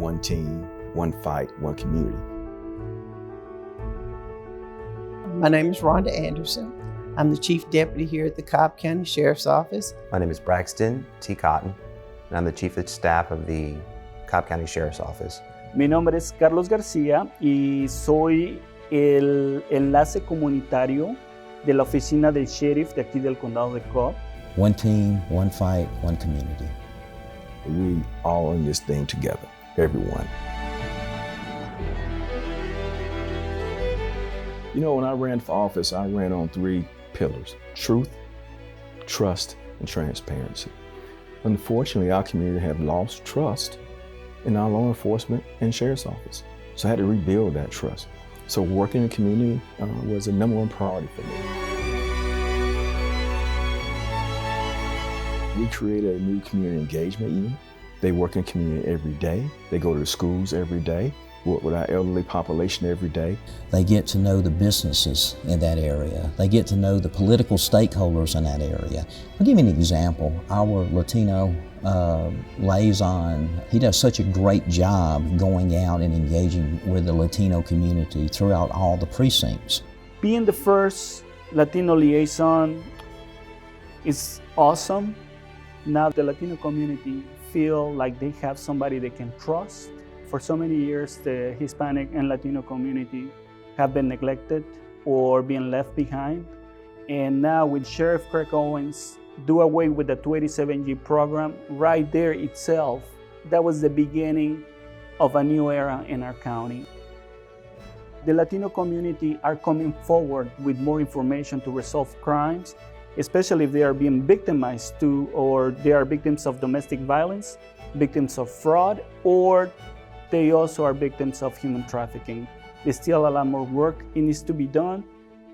one team, one fight, one community. My name is Rhonda Anderson. I'm the Chief Deputy here at the Cobb County Sheriff's Office. My name is Braxton T. Cotton, and I'm the Chief of Staff of the Cobb County Sheriff's Office. Mi nombre es Carlos García y soy el enlace comunitario de la oficina del sheriff de aquí del condado de Cobb. One team, one fight, one community. We all in this thing together, everyone. You know, when I ran for office, I ran on 3 pillars: truth, trust, and transparency. Unfortunately, our community have lost trust in our law enforcement and sheriff's office. So I had to rebuild that trust. So working in the community was a #1 priority for me. We created a new community engagement unit. They work in the community every day. They go to the schools every day, work with our elderly population every day. They get to know the businesses in that area. They get to know the political stakeholders in that area. I'll give you an example. Our Latino liaison, he does such a great job going out and engaging with the Latino community throughout all the precincts. Being the first Latino liaison is awesome. Now the Latino community feel like they have somebody they can trust. For so many years, the Hispanic and Latino community have been neglected or being left behind. And now with Sheriff Owens do away with the 287G program, right there itself, that was the beginning of a new era in our county. The Latino community are coming forward with more information to resolve crimes, especially if they are being victimized to, or they are victims of domestic violence, victims of fraud, or they also are victims of human trafficking. There's still a lot more work it needs to be done,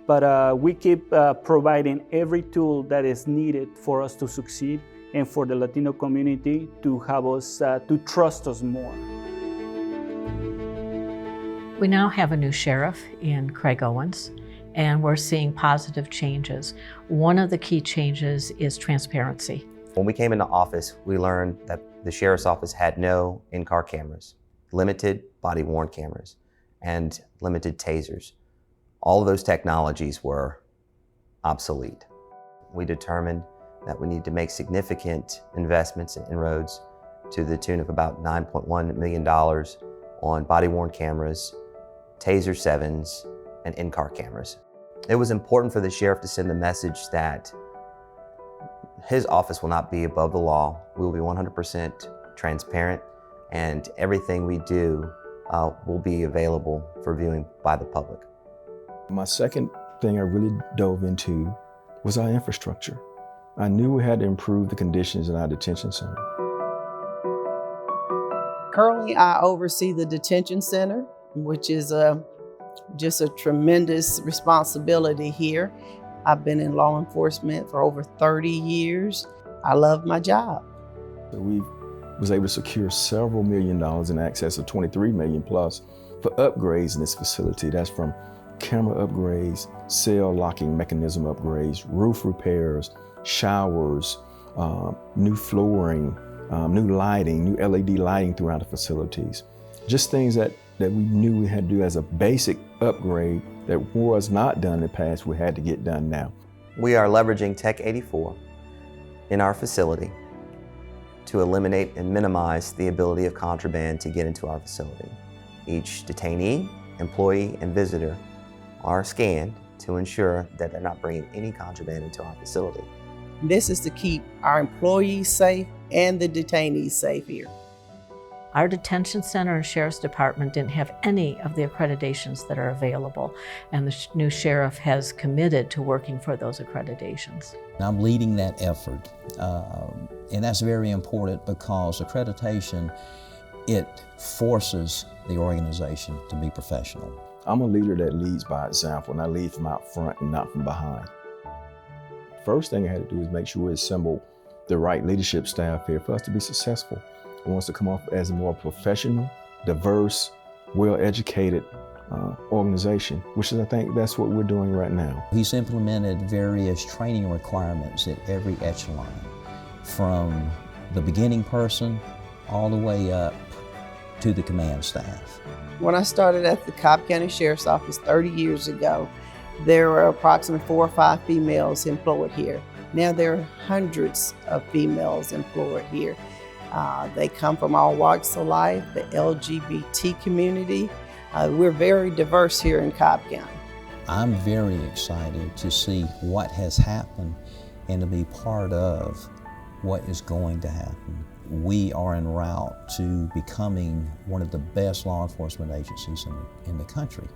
but we keep providing every tool that is needed for us to succeed and for the Latino community to have us, to trust us more. We now have a new sheriff in Craig Owens, and we're seeing positive changes. One of the key changes is transparency. When we came into office, we learned that the Sheriff's Office had no in-car cameras, limited body-worn cameras, and limited tasers. All of those technologies were obsolete. We determined that we need to make significant investments and inroads to the tune of about $9.1 million on body-worn cameras, Taser 7s, and in-car cameras. It was important for the sheriff to send the message that his office will not be above the law. We will be 100% transparent, and everything we do will be available for viewing by the public. My second thing I really dove into was our infrastructure. I knew we had to improve the conditions in our detention center. Currently, I oversee the detention center, which is just a tremendous responsibility here. I've been in law enforcement for over 30 years. I love my job. We was able to secure several $1 million in excess of $23 million plus for upgrades in this facility. That's from camera upgrades, cell locking mechanism upgrades, roof repairs, showers, new flooring, new lighting, new LED lighting throughout the facilities. Just things that we knew we had to do as a basic upgrade that was not done in the past, we had to get done now. We are leveraging Tech 84 in our facility to eliminate and minimize the ability of contraband to get into our facility. Each detainee, employee, and visitor are scanned to ensure that they're not bringing any contraband into our facility. This is to keep our employees safe and the detainees safe here. Our detention center and sheriff's department didn't have any of the accreditations that are available, and the new sheriff has committed to working for those accreditations. I'm leading that effort, and that's very important because accreditation, it forces the organization to be professional. I'm a leader that leads by example, and I lead from out front and not from behind. First thing I had to do is make sure we assemble the right leadership staff here for us to be successful. I want us to come off as a more professional, diverse, well-educated organization, which is, I think, that's what we're doing right now. He's implemented various training requirements at every echelon, from the beginning person all the way up to the command staff. When I started at the Cobb County Sheriff's Office 30 years ago, there were approximately 4 or 5 females employed here. Now there are hundreds of females employed here. They come from all walks of life, the LGBT community. We're very diverse here in Cobb County. I'm very excited to see what has happened and to be part of what is going to happen. We are en route to becoming one of the best law enforcement agencies in the country.